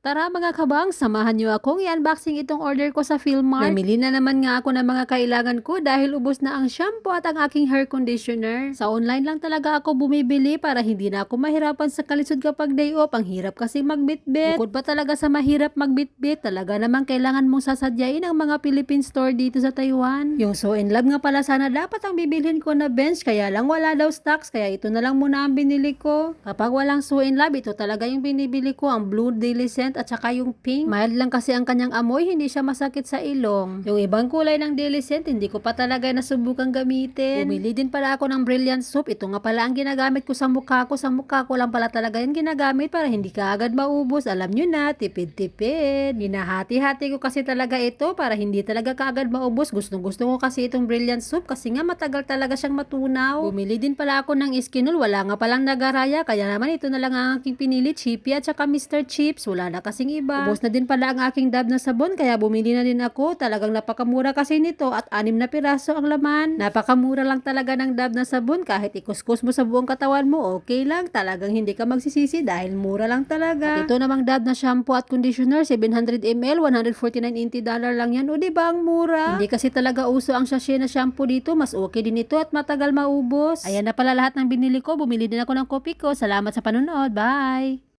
Tara mga kabang, samahan niyo akong i-unboxing itong order ko sa Philmart. Namili na naman nga ako ng mga kailangan ko dahil ubos na ang shampoo at ang aking hair conditioner. Sa online lang talaga ako bumibili para hindi na ako mahirapan sa kalisod kapag day off. Ang hirap kasi magbitbit. Bukod pa talaga sa mahirap magbitbit, talaga naman kailangan mong sasadyain ang mga Philippine store dito sa Taiwan. Yung So In Love nga pala sana dapat ang bibilhin ko na bench, kaya lang wala daw stocks, kaya ito na lang muna ang binili ko. Kapag walang So In Love, ito talaga yung binibili ko, ang Blue Daily Scent at saka yung pink. Mild lang kasi ang kanyang amoy, hindi siya masakit sa ilong. Yung ibang kulay ng Daily Scent, hindi ko pa talaga nasubukan gamitin. Bumili din pala ako ng Brilliant Soap. Ito nga pala ang ginagamit ko sa mukha ko. Sa mukha ko lang pala talaga yung ginagamit para hindi ka agad maubos. Alam nyo na, tipid-tipid. Hinahati-hati ko kasi talaga ito para hindi talaga kaagad maubos. Gustong-gusto ko kasi itong Brilliant Soap kasi nga matagal talaga siyang matunaw. Bumili din pala ako ng Skinol. Wala nga palang nagaraya. Kaya naman ito na lang ang aking pinili. Chippy at saka Mr. Chips. Wala na kasing iba. Ubos na din pala ang aking Dove na sabon kaya bumili na din ako. Talagang napakamura kasi nito at 6 na piraso ang laman. Napakamura lang talaga ng Dove na sabon, kahit ikuskus mo sa buong katawan mo okay lang. Talagang hindi ka magsisisi dahil mura lang talaga. At ito namang Dove na shampoo at conditioner 700 ml, $149.90 lang yan. O diba ang mura? Hindi kasi talaga uso ang sachet na shampoo dito. Mas okay din ito at matagal maubos. Ayan na pala lahat ng binili ko. Bumili din ako ng kopi ko. Salamat sa panonood. Bye!